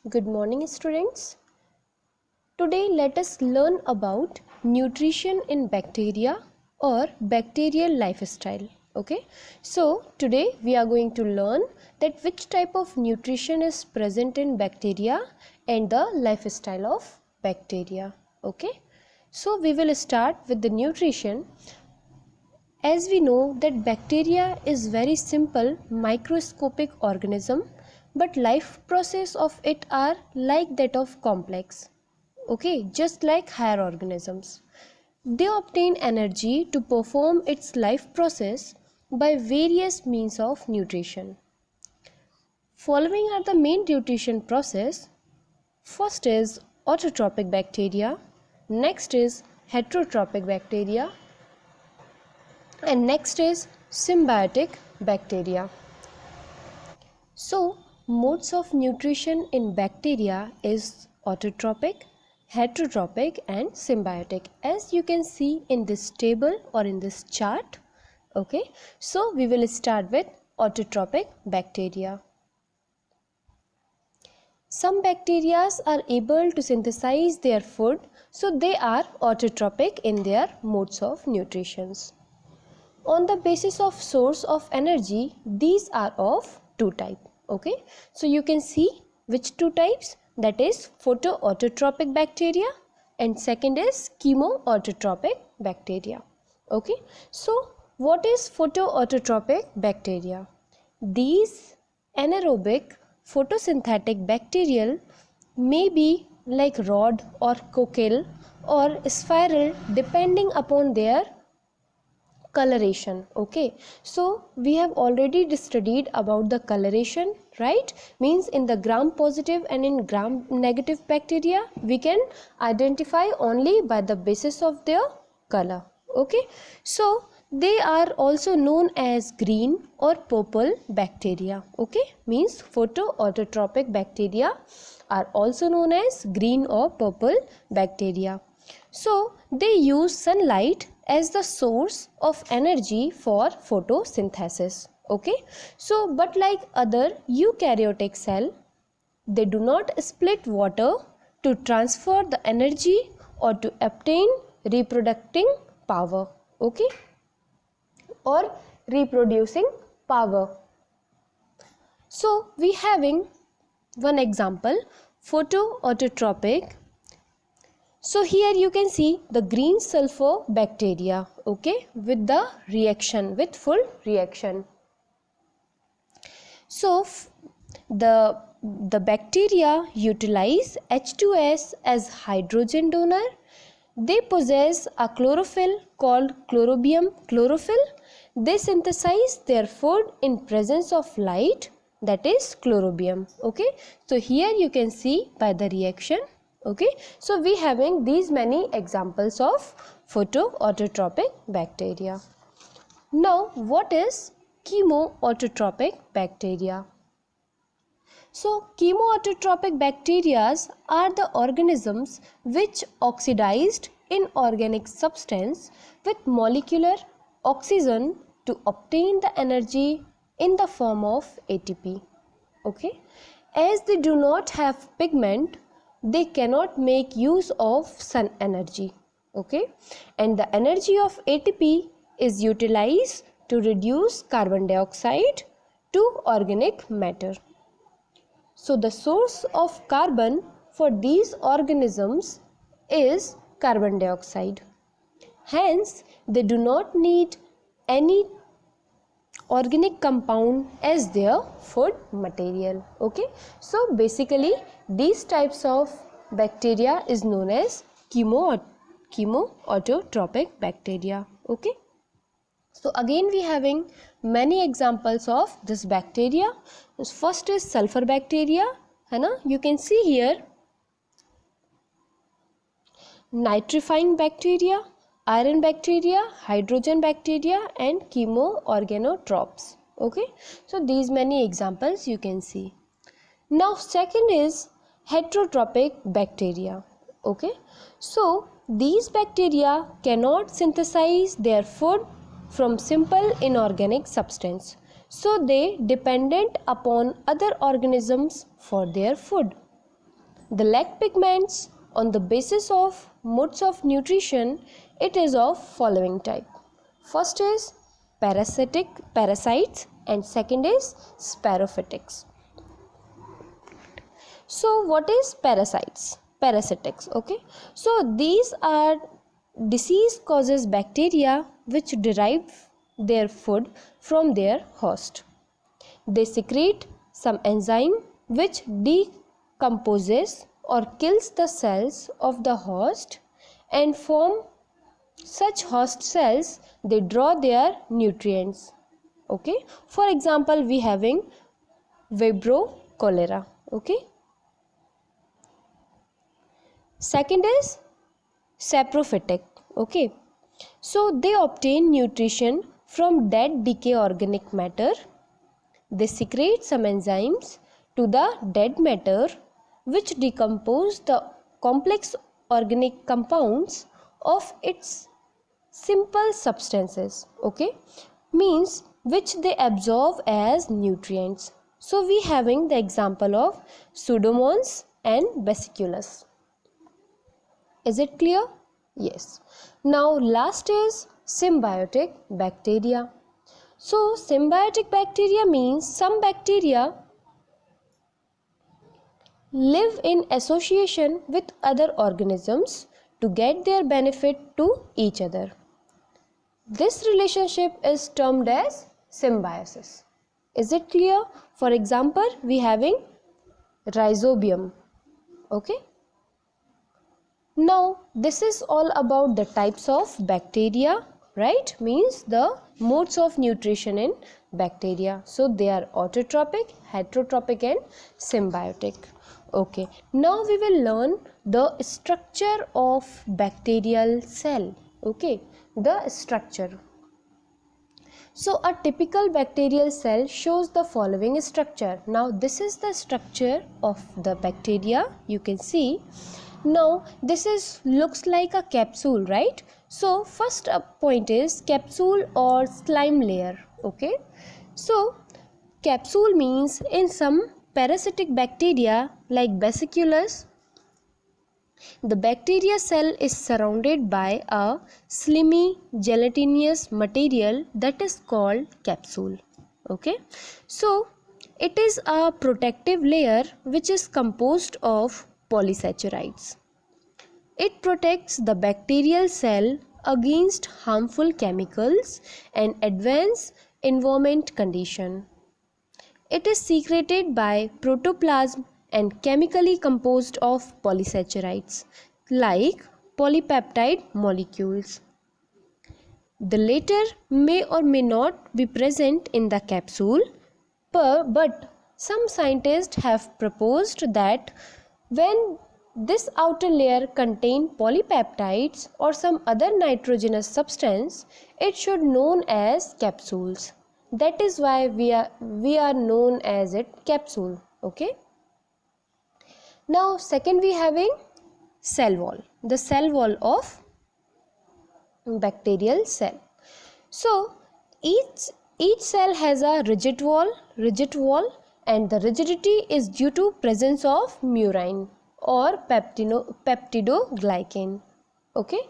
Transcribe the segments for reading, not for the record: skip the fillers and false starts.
Good morning, students. Today, let us learn about nutrition in bacteria or bacterial lifestyle. Okay, so today we are going to learn that which type of nutrition is present in bacteria and the lifestyle of bacteria. Okay, so we will start with the nutrition. As we know that bacteria is very simple microscopic organism, but life process of it are like that of complex. Okay, just like higher organisms. They obtain energy to perform its life process by various means of nutrition. Following are the main nutrition process. First is autotrophic bacteria, next is heterotrophic bacteria, and next is symbiotic bacteria. So, modes of nutrition in bacteria is autotrophic, heterotrophic and symbiotic, as you can see in this table or in this chart. Okay, so we will start with autotrophic bacteria. Some bacteria are able to synthesize their food, so they are autotrophic in their modes of nutrition. On the basis of source of energy, these are of two types. Okay, so you can see which two types, that is photoautotrophic bacteria and second is chemoautotrophic bacteria. Okay, so what is photoautotrophic bacteria? These anaerobic photosynthetic bacterial may be like rod or cockle or spiral depending upon their coloration. Okay, so we have already studied about the coloration, right? Means in the gram positive and in gram negative bacteria we can identify only by the basis of their color. Okay, so they are also known as green or purple bacteria. Okay, means photoautotrophic bacteria are also known as green or purple bacteria. So they use sunlight as the source of energy for photosynthesis. Okay, so but like other eukaryotic cell, they do not split water to transfer the energy or to obtain reproducing power. Okay, or reproducing power. So we having one example, photoautotropic. So here you can see the green sulfur bacteria, okay, with the reaction, with full reaction. So the bacteria utilize H2S as hydrogen donor. They possess a chlorophyll called chlorobium chlorophyll. They synthesize their food in presence of light, that is chlorobium. Okay, so here you can see by the reaction. Okay, so we having these many examples of photoautotropic bacteria. Now what is chemoautotropic bacteria? So chemoautotropic bacteria are the organisms which oxidized inorganic substance with molecular oxygen to obtain the energy in the form of ATP. Okay, as they do not have pigment, they cannot make use of sun energy. Okay, and the energy of ATP is utilized to reduce carbon dioxide to organic matter. So the source of carbon for these organisms is carbon dioxide. Hence, they do not need any organic compound as their food material. Okay, so basically these types of bacteria is known as chemoautotropic bacteria. Okay, so again we having many examples of this bacteria. First is sulfur bacteria, है ना? You can see here nitrifying bacteria, iron bacteria, hydrogen bacteria and chemoorganotropes. Okay, so these many examples you can see. Now second is heterotrophic bacteria. Okay, so these bacteria cannot synthesize their food from simple inorganic substance, so they dependent upon other organisms for their food. The lack pigments on the basis of modes of nutrition, it is of following type. First is parasites and second is spirophytics. So what is parasites? Parasitics, okay. So these are disease causes bacteria which derive their food from their host. They secrete some enzyme which decomposes or kills the cells of the host, and from such host cells they draw their nutrients. Okay, for example, we having Vibrio cholera. Okay, second is saprophytic. Okay, so they obtain nutrition from dead decay organic matter. They secrete some enzymes to the dead matter which decompose the complex organic compounds of its simple substances. Okay, means which they absorb as nutrients. So we having the example of Pseudomonas and Basiculus. Is it clear? Yes. Now last is symbiotic bacteria. So symbiotic bacteria means some bacteria live in association with other organisms to get their benefit to each other. This relationship is termed as symbiosis. Is it clear? For example, we having Rhizobium. Okay. Now this is all about the types of bacteria, right? Means the modes of nutrition in bacteria. So they are autotrophic, heterotrophic and symbiotic. Okay, now we will learn the structure of bacterial cell. Okay, the structure. So a typical bacterial cell shows the following structure. Now this is the structure of the bacteria. You can see. Now this is looks like a capsule, right? So first point is capsule or slime layer. Okay, so capsule means in some parasitic bacteria like Basiculus, the bacteria cell is surrounded by a slimy gelatinous material that is called capsule. Okay, so it is a protective layer which is composed of polysaccharides. It protects the bacterial cell against harmful chemicals and adverse environment condition. It is secreted by protoplasm and chemically composed of polysaccharides like polypeptide molecules. The latter may or may not be present in the capsule, but some scientists have proposed that when this outer layer contains polypeptides or some other nitrogenous substance, it should known as capsules. That is why we are known as it capsule. Okay. Now second we having cell wall. The cell wall of bacterial cell. So each cell has a rigid wall, and the rigidity is due to presence of murine or peptidoglycan. Okay,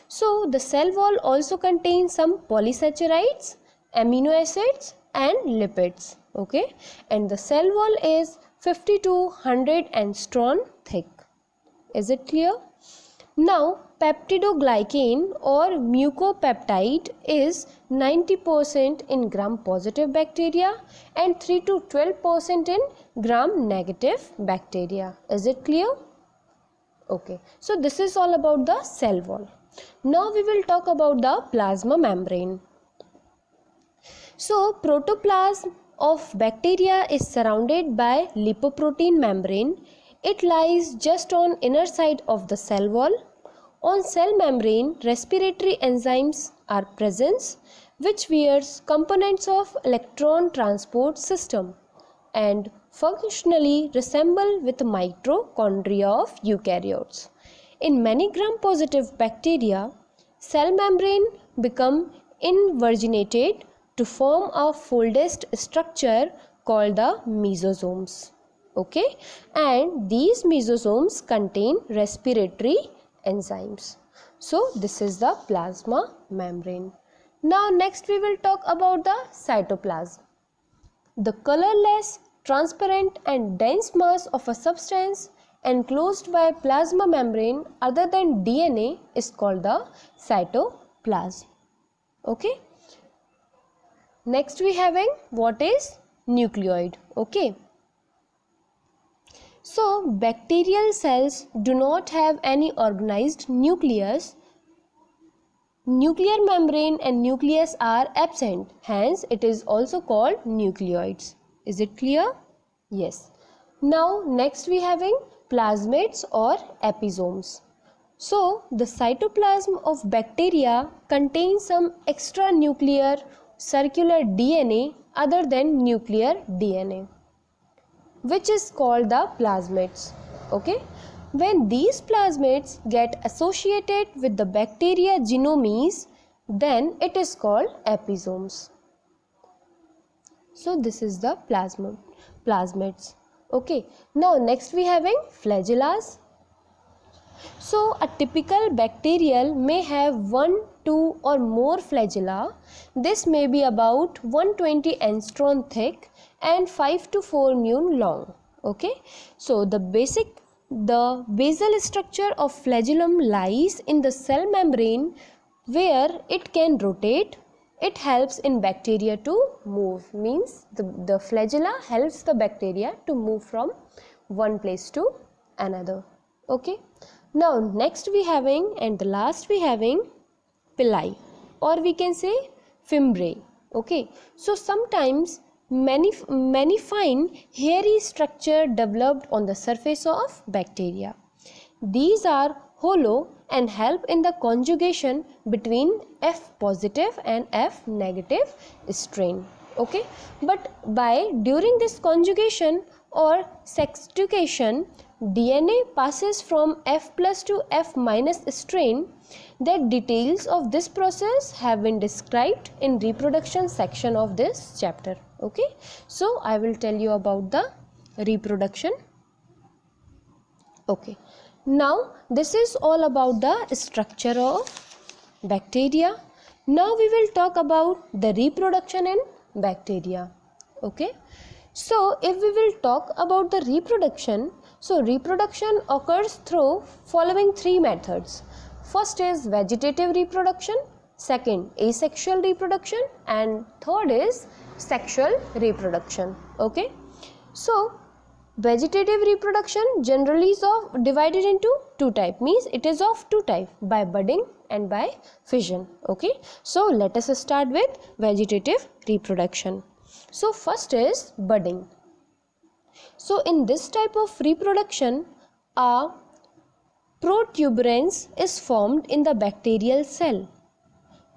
so the cell wall also contains some polysaccharides, amino acids and lipids. Okay, and the cell wall is 50 to 100 angstrom thick. Is it clear? Now peptidoglycan or mucopeptide is 90% in gram positive bacteria and 3 to 12% in gram negative bacteria. Is it clear? Okay, so this is all about the cell wall. Now we will talk about the plasma membrane. So protoplasm of bacteria is surrounded by lipoprotein membrane. It lies just on inner side of the cell wall. On cell membrane, respiratory enzymes are present which wears components of electron transport system and functionally resemble with mitochondria of eukaryotes. In many gram-positive bacteria, cell membrane become invirginated to form a folded structure called the mesosomes. Okay, and these mesosomes contain respiratory enzymes. So this is the plasma membrane. Now next we will talk about the cytoplasm. The colorless, transparent and dense mass of a substance enclosed by plasma membrane other than DNA is called the cytoplasm. Okay. Next we having what is nucleoid. Okay. So bacterial cells do not have any organized nucleus. Nuclear membrane and nucleus are absent, hence it is also called nucleoids. Is it clear? Yes. Now next we having plasmids or episomes. So the cytoplasm of bacteria contains some extranuclear circular DNA other than nuclear DNA, which is called the plasmids. Okay. When these plasmids get associated with the bacteria genomes, then it is called episomes. So this is the plasmids. Okay. Now next we having flagellas. So a typical bacterial may have 1, 2 or more flagella. This may be about 120 angstrom thick and 5 to 4 μ long. Okay. So the basal structure of flagellum lies in the cell membrane where it can rotate. It helps in bacteria to move, means the flagella helps the bacteria to move from one place to another. Okay. Now next we having and the last we having pili, or we can say fimbriae. Okay. So sometimes many fine hairy structure developed on the surface of bacteria. These are hollow and help in the conjugation between F positive and F negative strain. Okay, but during this conjugation or sextucation, DNA passes from F plus to F minus strain. The details of this process have been described in reproduction section of this chapter. Okay, so I will tell you about the reproduction. Okay, now this is all about the structure of bacteria. Now we will talk about the reproduction in bacteria. Okay, so if we will talk about the reproduction, so reproduction occurs through following three methods. First is vegetative reproduction, second asexual reproduction, and third is sexual reproduction. Okay, so vegetative reproduction generally is divided into two types, means it is of two types, by budding and by fission. Okay, so let us start with vegetative reproduction. So first is budding. So in this type of reproduction, a protuberance is formed in the bacterial cell.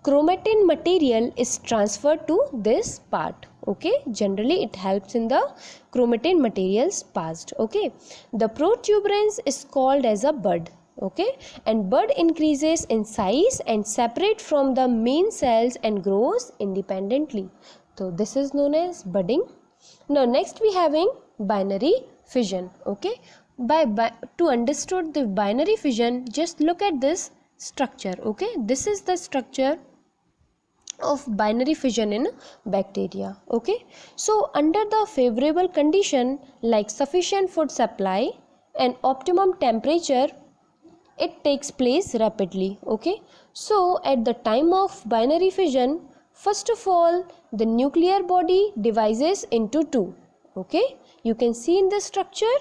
Chromatin material is transferred to this part. Okay, generally it helps in the chromatin materials passed. Okay, the protuberance is called as a bud. Okay, and bud increases in size and separate from the main cells and grows independently. So this is known as budding. Now next we having binary fission. Okay, to understand the binary fission, just look at this structure. Okay, this is the structure of binary fission in bacteria. Okay, so under the favorable condition like sufficient food supply and optimum temperature, it takes place rapidly. Okay, so at the time of binary fission, first of all the nuclear body divides into two. Okay, you can see in the structure.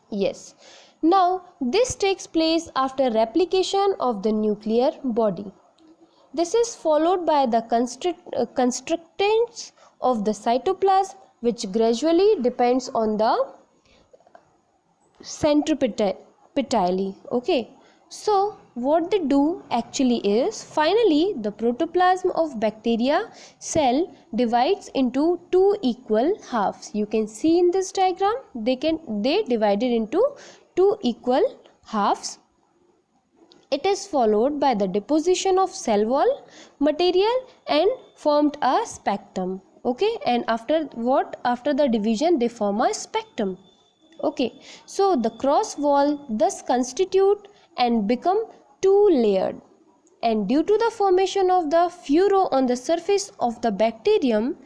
Yes, now this takes place after replication of the nuclear body. This is followed by the constrictions of the cytoplasm, which gradually depends on the centropetally. Okay, so what they do actually is, finally the protoplasm of bacteria cell divides into two equal halves. You can see in this diagram, they divided into two equal halves. It is followed by the deposition of cell wall material and formed a spectrum. okay, and after the division they form a spectrum. Okay, so the cross wall thus constitute and become two layered, and due to the formation of the furrow on the surface of the bacterium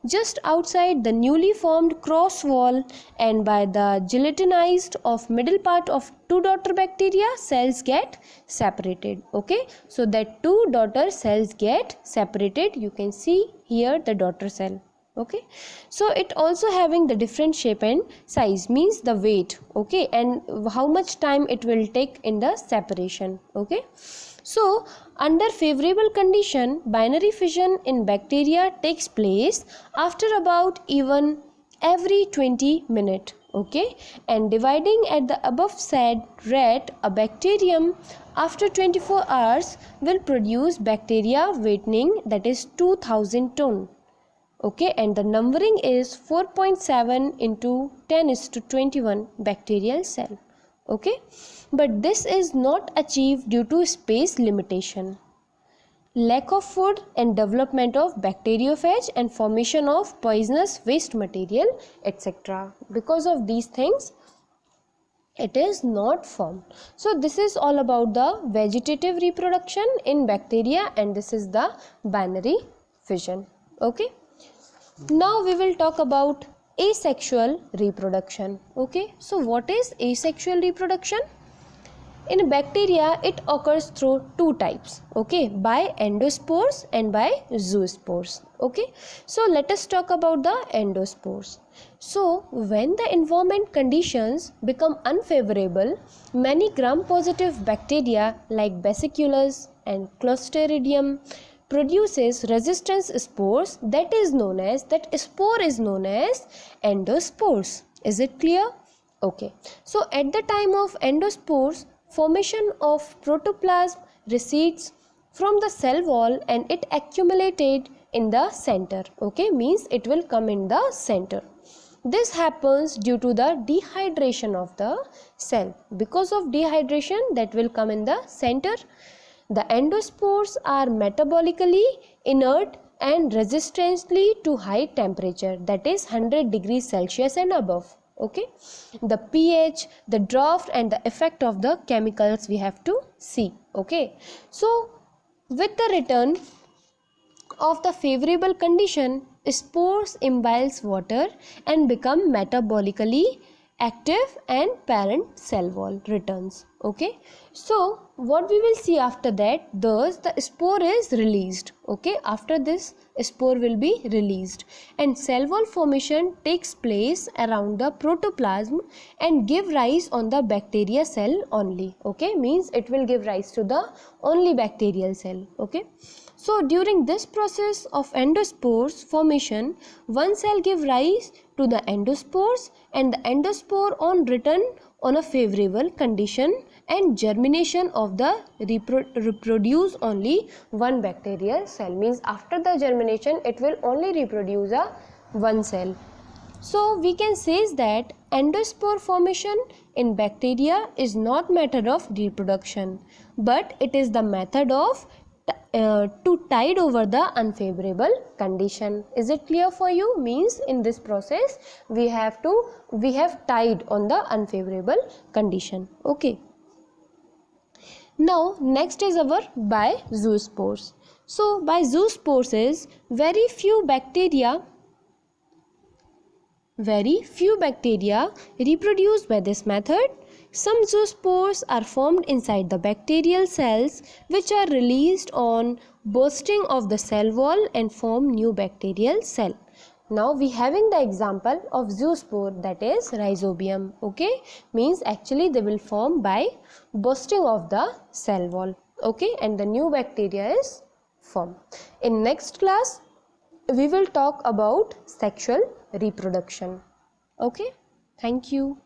just outside the newly formed cross wall, and by the gelatinized of middle part of two daughter bacteria, cells get separated. Okay, so that two daughter cells get separated. You can see here the daughter cell. Okay, so it also having the different shape and size, means the weight, okay, and how much time it will take in the separation. Okay, so under favorable condition, binary fission in bacteria takes place after about even every 20 minutes. Okay, and dividing at the above said rate, a bacterium after 24 hours will produce bacteria weighing, that is 2000 ton. Okay, and the numbering is 4.7 into 10:21 bacterial cell. Okay, but this is not achieved due to space limitation, lack of food, and development of bacteriophage and formation of poisonous waste material, etc. Because of these things it is not formed. So this is all about the vegetative reproduction in bacteria, and this is the binary fission. Okay, now we will talk about asexual reproduction. Okay, so what is asexual reproduction? In bacteria it occurs through two types, okay, by endospores and by zoospores. Okay, so let us talk about the endospores. So when the environment conditions become unfavorable, many gram-positive bacteria like Basiculus and Clostridium produces resistance spores, that spore is known as endospores. Is it clear? Okay, so at the time of endospores, formation of protoplasm recedes from the cell wall and it accumulated in the center. Okay, means it will come in the center. This happens due to the dehydration of the cell. Because of dehydration, that will come in the center. The endospores are metabolically inert and resistantly to high temperature, that is 100 degrees Celsius and above. Okay, the pH, the draft, and the effect of the chemicals we have to see. Okay, so with the return of the favorable condition, spores imbibe water and become metabolically active and parent cell wall returns. Okay, so what we will see after that, thus the spore is released. Okay, after this spore will be released and cell wall formation takes place around the protoplasm and give rise on the bacteria cell only. Okay, means it will give rise to the only bacterial cell. Okay, so during this process of endospores formation, one cell give rise to the endospores, and the endospore on return on a favorable condition and germination of the reproduce only one bacterial cell, means after the germination it will only reproduce a one cell. So we can say that endospore formation in bacteria is not method of reproduction, but it is the method of to tide over the unfavorable condition. Is it clear for you? Means in this process we have tide on the unfavorable condition. Okay, now next is our by zoospores. So by zoospores is very few bacteria reproduced by this method. Some zoospores are formed inside the bacterial cells, which are released on bursting of the cell wall and form new bacterial cell. Now we having the example of zoospore, that is rhizobium. Okay, means actually they will form by bursting of the cell wall. Okay, and the new bacteria is formed. In next class we will talk about sexual reproduction. Okay, thank you.